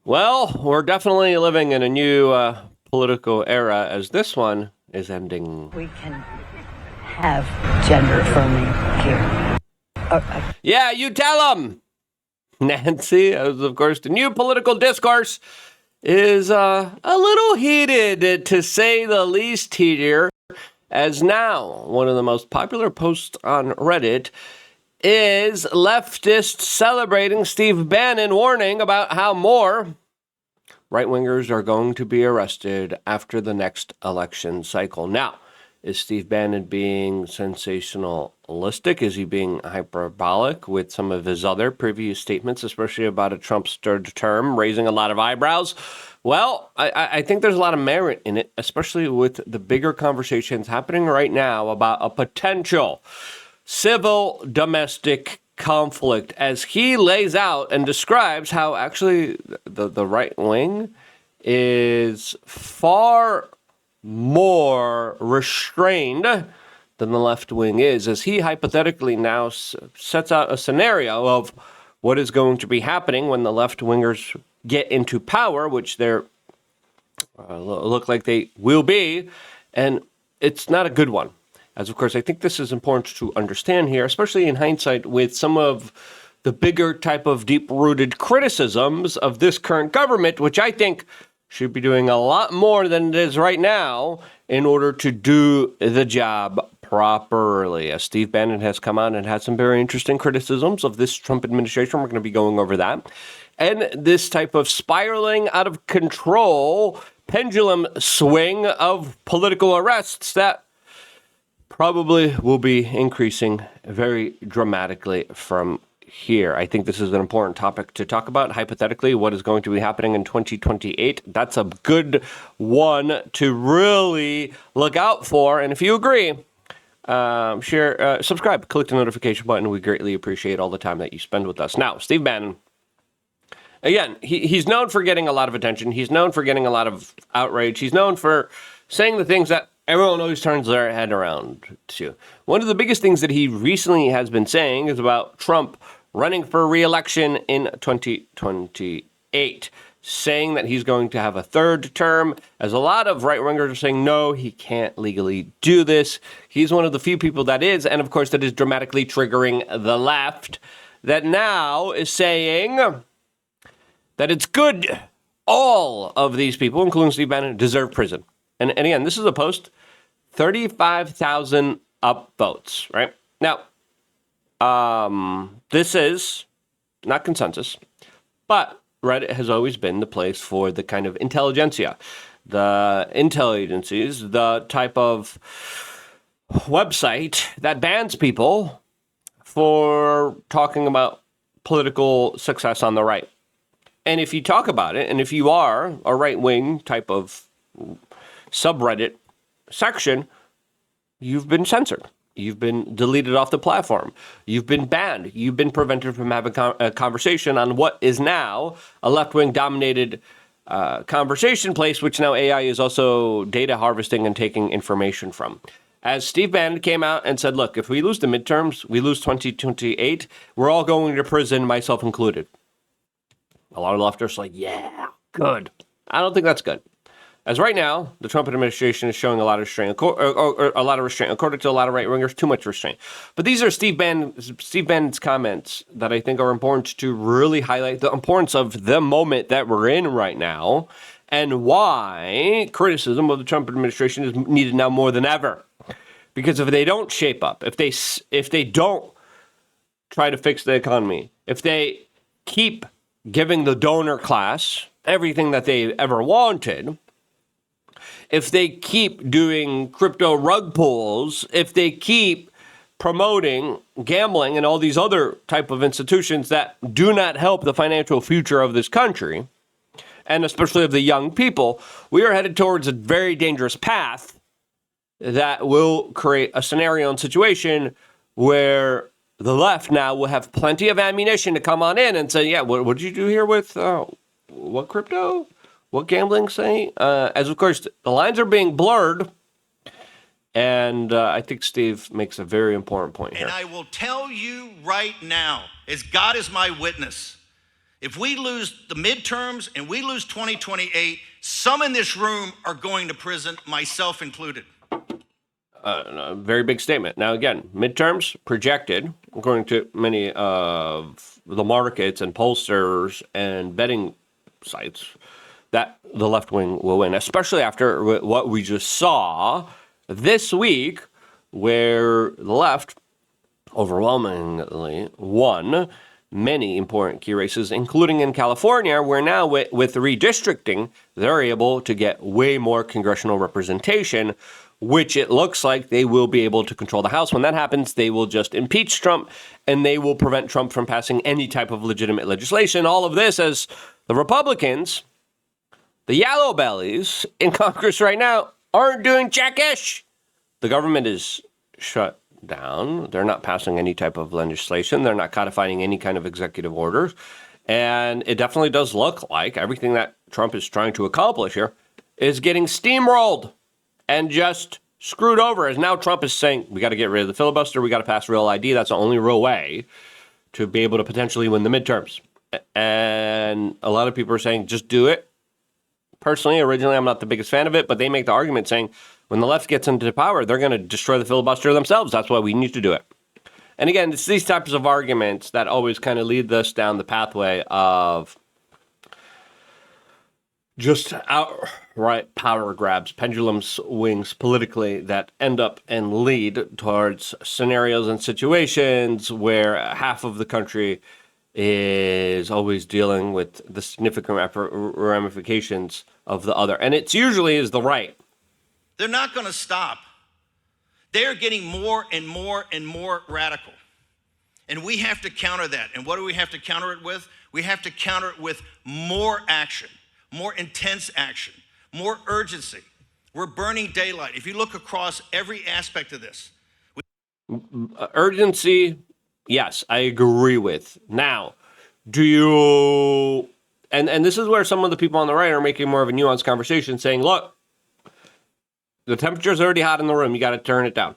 Well, we're definitely living in a new political era as this one is ending. We can have gender affirming care. Yeah, you tell them, Nancy. As of course, the new political discourse is a little heated, to say the least, here, as now one of the most popular posts on Reddit is leftists celebrating Steve Bannon warning about how more right-wingers are going to be arrested after the next election cycle. Now, is Steve Bannon being sensationalistic? Is he being hyperbolic with some of his other previous statements, especially about a Trump's third term, raising a lot of eyebrows? Well, I think there's a lot of merit in it, especially with the bigger conversations happening right now about a potential civil domestic conflict, as he lays out and describes how actually the right wing is far more restrained than the left wing is, as he hypothetically now sets out a scenario of what is going to be happening when the left wingers get into power, which they're look like they will be, and it's not a good one. As of course, I think this is important to understand here, especially in hindsight, with some of the bigger type of deep-rooted criticisms of this current government, which I think should be doing a lot more than it is right now in order to do the job properly. As Steve Bannon has come out and had some very interesting criticisms of this Trump administration, we're going to be going over that. And this type of spiraling out of control pendulum swing of political arrests that probably will be increasing very dramatically from here. I think this is an important topic to talk about. Hypothetically, what is going to be happening in 2028? That's a good one to really look out for. And if you agree, share, subscribe, click the notification button. We greatly appreciate all the time that you spend with us. Now, Steve Bannon, again, he's known for getting a lot of attention. He's known for getting a lot of outrage. He's known for saying the things that everyone always turns their head around to. One of the biggest things that he recently has been saying is about Trump running for re-election in 2028, saying that he's going to have a third term, as a lot of right-wingers are saying, no, he can't legally do this. He's one of the few people that is, and of course that is dramatically triggering the left, that now is saying that it's good all of these people, including Steve Bannon, deserve prison. And again, this is a post, 35,000 upvotes, right? Now, this is not consensus, but Reddit has always been the place for the kind of intelligentsia, the intel agencies, the type of website that bans people for talking about political success on the right. And if you talk about it, and if you are a right-wing type of subreddit section, you've been censored. You've been deleted off the platform. You've been banned. You've been prevented from having a conversation on what is now a left-wing dominated conversation place, which now AI is also data harvesting and taking information from. As Steve Bannon came out and said, look, if we lose the midterms, we lose 2028, we're all going to prison, myself included. A lot of leftists are like, yeah, good. I don't think that's good. As right now, the Trump administration is showing a lot of restraint, or a lot of restraint, according to a lot of right-wingers, too much restraint. But these are Steve Bannon's comments that I think are important to really highlight the importance of the moment that we're in right now, and why criticism of the Trump administration is needed now more than ever. Because if they don't shape up, if they don't try to fix the economy, if they keep giving the donor class everything that they ever wanted, if they keep doing crypto rug pulls, if they keep promoting gambling and all these other type of institutions that do not help the financial future of this country, and especially of the young people, we are headed towards a very dangerous path that will create a scenario and situation where the left now will have plenty of ammunition to come on in and say, yeah, what did you do here with what crypto? What gambling say? As of course, the lines are being blurred. And I think Steve makes a very important point here. And I will tell you right now, as God is my witness, If we lose the midterms and we lose 2028, some in this room are going to prison, myself included. A very big statement. Now, again, midterms projected, according to many of the markets and pollsters and betting sites, that the left wing will win, especially after what we just saw this week, where the left overwhelmingly won many important key races, including in California, where now with redistricting, they're able to get way more congressional representation, which it looks like they will be able to control the House. When that happens, they will just impeach Trump, and they will prevent Trump from passing any type of legitimate legislation. All of this as the Republicans, the yellow bellies in Congress right now, aren't doing jackish. The government is shut down. They're not passing any type of legislation. They're not codifying any kind of executive orders. And it definitely does look like everything that Trump is trying to accomplish here is getting steamrolled and just screwed over. As now Trump is saying, we got to get rid of the filibuster. We got to pass real ID. That's the only real way to be able to potentially win the midterms. And a lot of people are saying, just do it. Personally, originally, I'm not the biggest fan of it, but they make the argument saying when the left gets into power, they're going to destroy the filibuster themselves. That's why we need to do it. And again, it's these types of arguments that always kind of lead us down the pathway of just outright power grabs, pendulum swings politically that end up and lead towards scenarios and situations where half of the country is always dealing with the significant ramifications of the other. And it's usually is the right. They're not going to stop. They're getting more and more and more radical. And we have to counter that. And what do we have to counter it with? We have to counter it with more action, more intense action, more urgency. We're burning daylight. If you look across every aspect of this. Urgency, yes, I agree with. Now, do you, and this is where some of the people on the right are making more of a nuanced conversation, saying, look, the temperature's already hot in the room. You got to turn it down.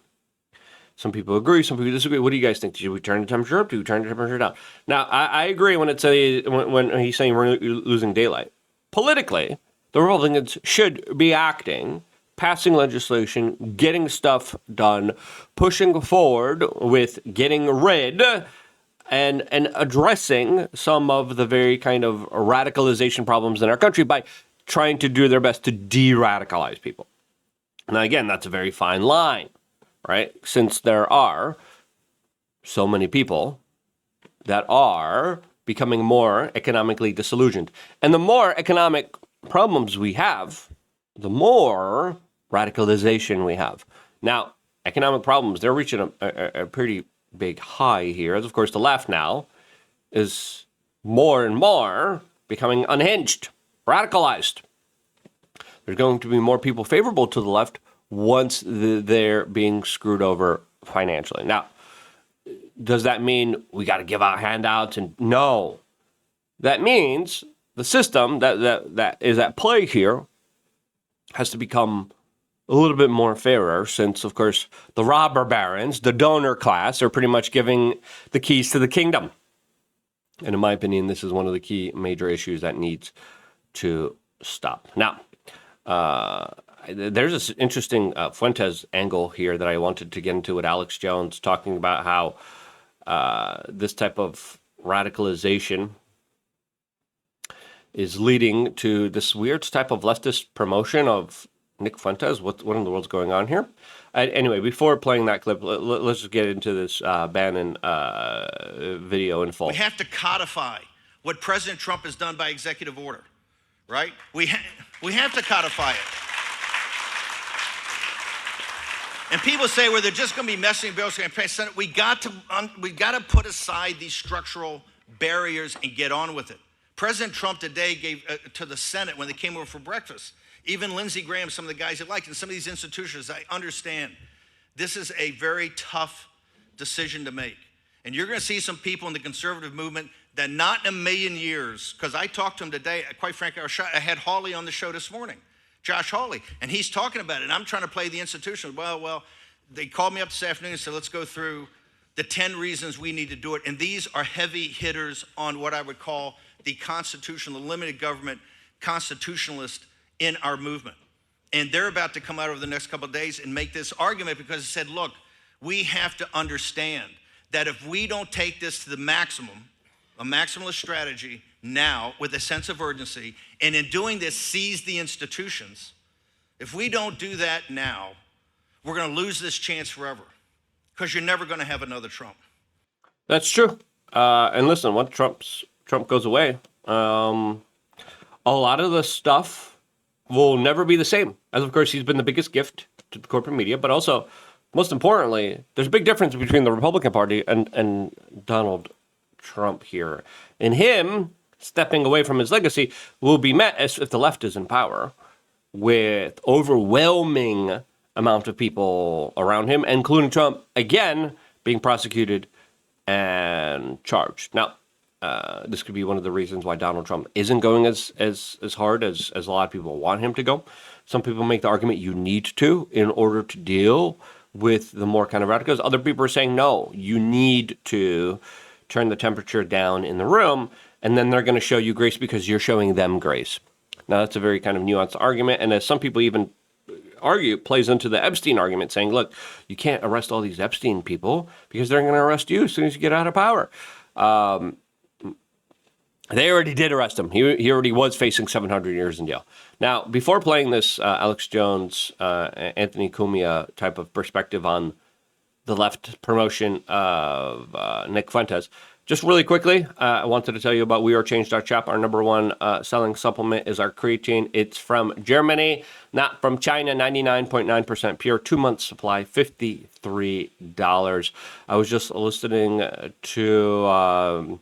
Some people agree. Some people disagree. What do you guys think? Should we turn the temperature up? Do we turn the temperature down? Now, I agree when he's saying we're losing daylight. Politically, the Republicans should be acting, passing legislation, getting stuff done, pushing forward with getting rid and addressing some of the very kind of radicalization problems in our country by trying to do their best to de-radicalize people. Now, again, that's a very fine line, right? Since there are so many people that are becoming more economically disillusioned. And the more economic problems we have, the more radicalization we have. Now, economic problems, they're reaching a pretty big high here. As, of course, the left now is more and more becoming unhinged, radicalized. There's going to be more people favorable to the left once they're being screwed over financially. Now, does that mean we got to give out handouts? And no, that means the system that is at play here has to become a little bit more fairer, since, of course, the robber barons, the donor class, are pretty much giving the keys to the kingdom. And in my opinion, this is one of the key major issues that needs to stop. Now, there's this interesting Fuentes angle here that I wanted to get into with Alex Jones, talking about how this type of radicalization is leading to this weird type of leftist promotion of Nick Fuentes. What in the world's going on here? Anyway, before playing that clip, let's just get into this Bannon video in full. We have to codify what President Trump has done by executive order, right? We have to codify it. And people say, well, they're just going to be messing bills going to pass Senate. We got to put aside these structural barriers and get on with it. President Trump today gave to the Senate when they came over for breakfast. Even Lindsey Graham, some of the guys that liked, and some of these institutions, I understand. This is a very tough decision to make. And you're going to see some people in the conservative movement that not in a million years, because I talked to him today, quite frankly, I had Hawley on the show this morning, Josh Hawley, and he's talking about it. And I'm trying to play the institution. Well, they called me up this afternoon and said, let's go through the 10 reasons we need to do it. And these are heavy hitters on what I would call the constitutional, limited government constitutionalist in our movement. And they're about to come out over the next couple of days and make this argument because it said, look, we have to understand that if we don't take this to the maximum, a maximalist strategy now with a sense of urgency, and in doing this, seize the institutions, if we don't do that now, we're going to lose this chance forever because you're never going to have another Trump. That's true. And listen, once Trump goes away, a lot of the stuff will never be the same. As of course, he's been the biggest gift to the corporate media, but also, most importantly, there's a big difference between the Republican Party and Donald Trump here. And him stepping away from his legacy will be met as if the left is in power with overwhelming amount of people around him, including Trump, again, being prosecuted and charged. Now, this could be one of the reasons why Donald Trump isn't going as hard as a lot of people want him to go. Some people make the argument you need to in order to deal with the more kind of radicals. Other people are saying, no, you need to turn the temperature down in the room, and then they're going to show you grace because you're showing them grace. Now, that's a very kind of nuanced argument, and as some people even argue, it plays into the Epstein argument, saying, look, you can't arrest all these Epstein people because they're going to arrest you as soon as you get out of power. They already did arrest him. He already was facing 700 years in jail. Now, before playing this Alex Jones, Anthony Cumia type of perspective on the left promotion of Nick Fuentes, just really quickly, I wanted to tell you about WeAreChange.shop. Our number one selling supplement is our creatine. It's from Germany, not from China, 99.9% pure, 2-month supply, $53. I was just listening to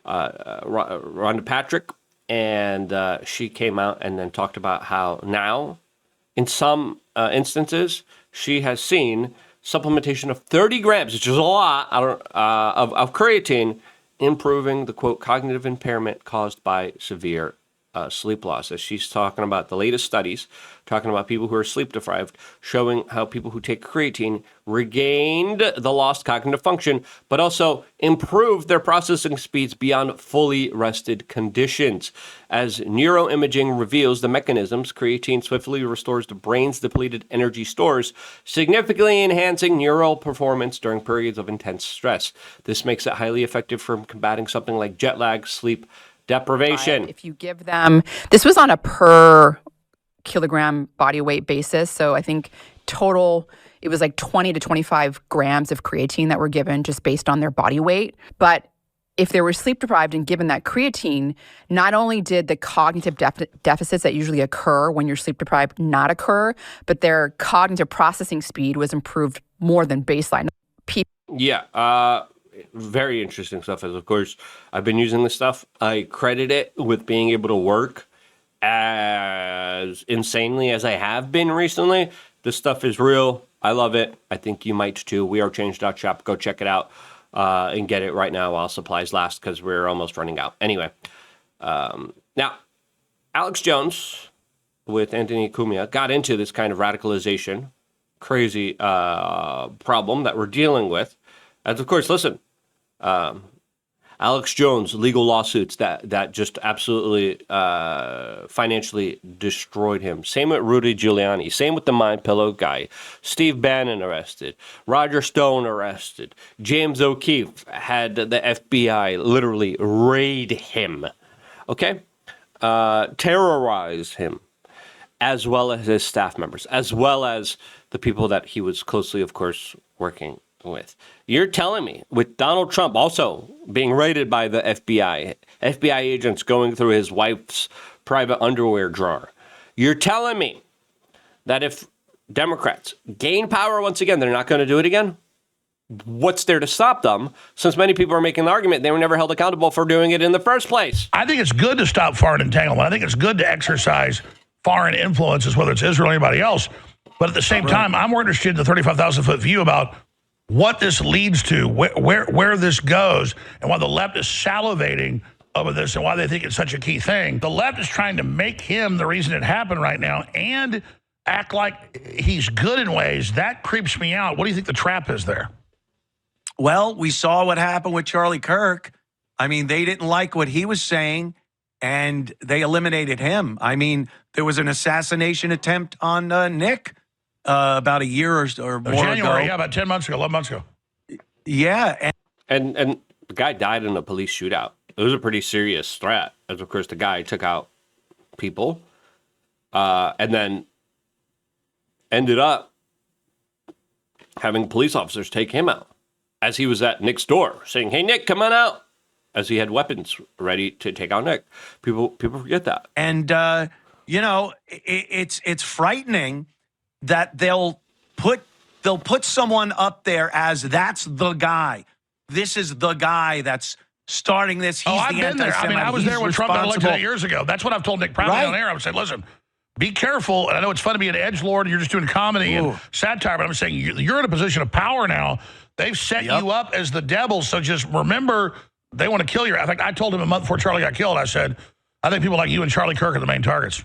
Rhonda Patrick, and she came out and then talked about how now, in some instances, she has seen supplementation of 30 grams, which is a lot, of creatine, improving the, quote, cognitive impairment caused by severe sleep loss. As she's talking about the latest studies, talking about people who are sleep deprived, showing how people who take creatine regained the lost cognitive function, but also improved their processing speeds beyond fully rested conditions. As neuroimaging reveals the mechanisms, creatine swiftly restores the brain's depleted energy stores, significantly enhancing neural performance during periods of intense stress. This makes it highly effective for combating something like jet lag, sleep deprivation. If you give them, this was on a per kilogram body weight basis. So I think total, it was like 20 to 25 grams of creatine that were given just based on their body weight. But if they were sleep deprived and given that creatine, not only did the cognitive deficits that usually occur when you're sleep deprived not occur, but their cognitive processing speed was improved more than baseline. Yeah, very interesting stuff. As of course, I've been using this stuff. I credit it with being able to work as insanely as I have been recently. This stuff is real. I love it. I think you might too. WeAreChange.shop. Go check it out and get it right now while supplies last, because we're almost running out. Anyway, now, Alex Jones with Anthony Cumia got into this kind of radicalization, crazy problem that we're dealing with. As of course, listen, Alex Jones, legal lawsuits that just absolutely financially destroyed him. Same with Rudy Giuliani. Same with the MyPillow guy. Steve Bannon arrested. Roger Stone arrested. James O'Keefe had the FBI literally raid him. Okay? Terrorize him, as well as his staff members, as well as the people that he was closely, of course, working with. You're telling me, with Donald Trump also being raided by the FBI agents going through his wife's private underwear drawer, you're telling me that if Democrats gain power once again, they're not going to do it again? What's there to stop them, since many people are making the argument they were never held accountable for doing it in the first place? I think it's good to stop foreign entanglement. I think it's good to exercise foreign influences, whether it's Israel or anybody else. But at the same time, I'm more interested in the 35,000-foot view about what this leads to, where this goes, and why the left is salivating over this and why they think it's such a key thing. The left is trying to make him the reason it happened right now and act like he's good in ways. That creeps me out. What do you think the trap is there? Well, we saw what happened with Charlie Kirk. I mean, they didn't like what he was saying, and they eliminated him. I mean, there was an assassination attempt on Nick about a year or more January, ago. yeah, about 10 months ago, 11 months ago. Yeah. And the guy died in a police shootout. It was a pretty serious threat, as of course the guy took out people, and then ended up having police officers take him out as he was at Nick's door, saying, "Hey, Nick, come on out," as he had weapons ready to take out Nick. People forget that. And it's frightening that they'll put someone up there as that's the guy. This is the guy that's starting this. He's I've the been there. I mean, I was there when Trump got elected 8 years ago. That's what I've told Nick Proudly on air. I said, listen, be careful. And I know it's fun to be an edgelord and you're just doing comedy and satire, but I'm saying you're in a position of power now. They've set you up as the devil. So just remember, they want to kill you. In fact, I told him a month before Charlie got killed, I said, I think people like you and Charlie Kirk are the main targets.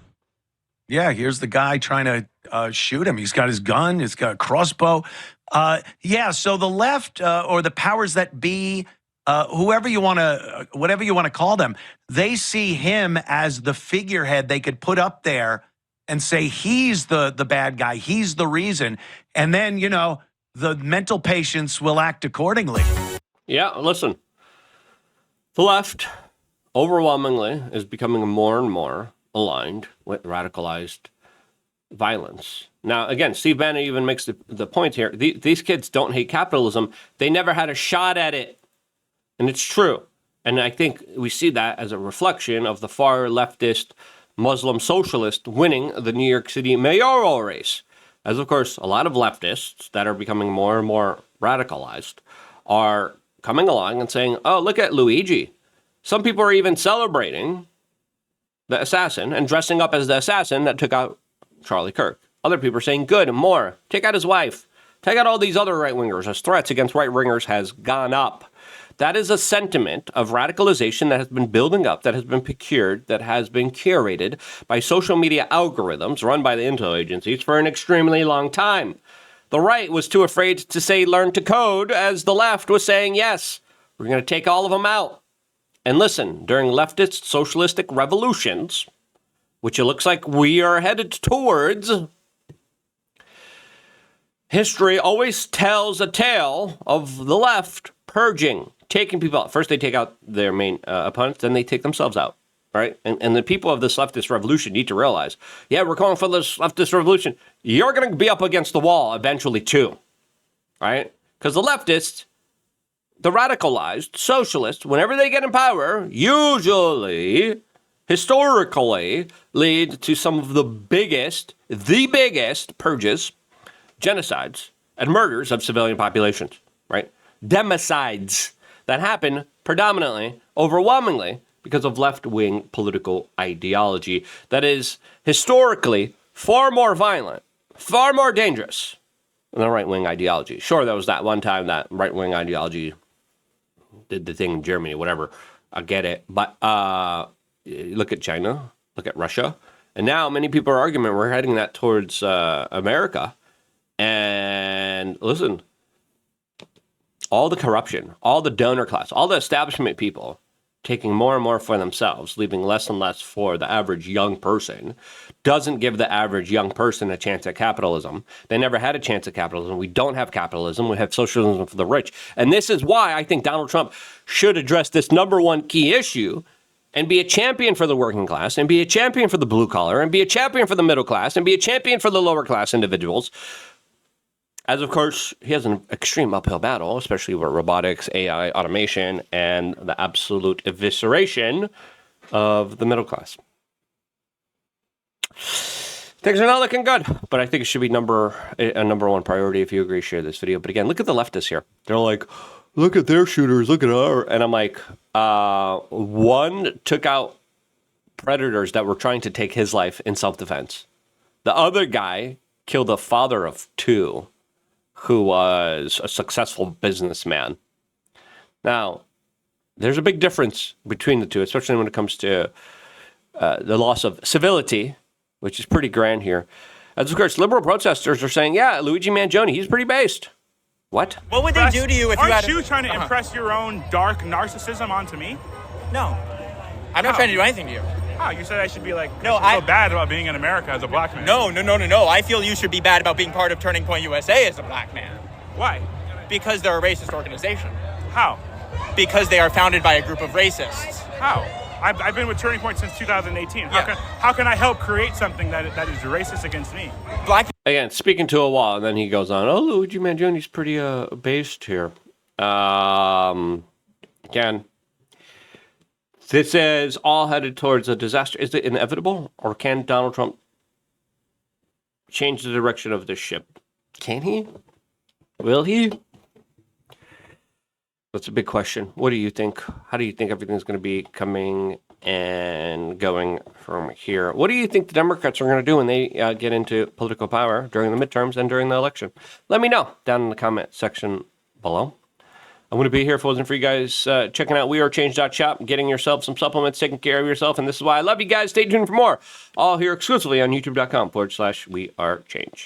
Yeah, here's the guy trying to shoot him. He's got his gun. He's got a crossbow. So the left or the powers that be, whatever you want to call them, they see him as the figurehead they could put up there and say he's the bad guy. He's the reason. And then, the mental patients will act accordingly. Yeah, listen. The left overwhelmingly is becoming more and more aligned with radicalized violence. Now, again, Steve Bannon even makes the point here. These kids don't hate capitalism. They never had a shot at it. And it's true. And I think we see that as a reflection of the far leftist Muslim socialist winning the New York City mayoral race. As, of course, a lot of leftists that are becoming more and more radicalized are coming along and saying, oh, look at Luigi. Some people are even celebrating the assassin and dressing up as the assassin that took out Charlie Kirk. Other people are saying, good, more. Take out his wife. Take out all these other right-wingers as threats against right-wingers has gone up. That is a sentiment of radicalization that has been building up, that has been procured, that has been curated by social media algorithms run by the intel agencies for an extremely long time. The right was too afraid to say learn to code, as the left was saying, yes, we're going to take all of them out. And listen, during leftist socialistic revolutions, which it looks like we are headed towards, history always tells a tale of the left purging, taking people out. First, they take out their main opponents, then they take themselves out, right? And the people of this leftist revolution need to realize, yeah, we're calling for this leftist revolution. You're going to be up against the wall eventually, too, right? Because the leftists, the radicalized socialists, whenever they get in power, usually, historically, lead to some of the biggest purges, genocides, and murders of civilian populations, right? Democides that happen predominantly, overwhelmingly, because of left-wing political ideology that is historically far more violent, far more dangerous than the right-wing ideology. Sure, there was that one time that right-wing ideology did the thing in Germany, whatever. I get it. But look at China, look at Russia. And now many people are arguing we're heading that towards America. And listen, all the corruption, all the donor class, all the establishment people taking more and more for themselves, leaving less and less for the average young person, doesn't give the average young person a chance at capitalism. They never had a chance at capitalism. We don't have capitalism. We have socialism for the rich. And this is why I think Donald Trump should address this number one key issue and be a champion for the working class and be a champion for the blue collar and be a champion for the middle class and be a champion for the lower class individuals. As, of course, he has an extreme uphill battle, especially with robotics, AI, automation, and the absolute evisceration of the middle class. Things are not looking good, but I think it should be a number one priority. If you agree, share this video. But again, look at the leftists here. They're like, look at their shooters, look at our. And I'm like, one took out predators that were trying to take his life in self-defense. The other guy killed a father of two who was a successful businessman. Now, there's a big difference between the two, especially when it comes to the loss of civility, which is pretty grand here. As of course, liberal protesters are saying, yeah, Luigi Mangione, he's pretty based. What? What would they do to you if you had... Aren't you trying to impress your own dark narcissism onto me? No. I'm not trying to do anything to you. Oh, you said I should be like, No, I feel bad about being in America as a black man. No. I feel you should be bad about being part of Turning Point USA as a black man. Why? Because they're a racist organization. How? Because they are founded by a group of racists. How? I've been with Turning Point since 2018. Yeah. How can I help create something that is racist against me? Black Again, speaking to a wall, and then he goes on, Luigi Mangioni's pretty based here. Again, this is all headed towards a disaster. Is it inevitable, or can Donald Trump change the direction of this ship? Can he? Will he? That's a big question. What do you think? How do you think everything's going to be coming and going from here? What do you think the Democrats are going to do when they get into political power during the midterms and during the election? Let me know down in the comment section below. I'm going to be here if it wasn't for you guys checking out wearechange.shop, getting yourself some supplements, taking care of yourself. And this is why I love you guys. Stay tuned for more. All here exclusively on youtube.com/wearechange.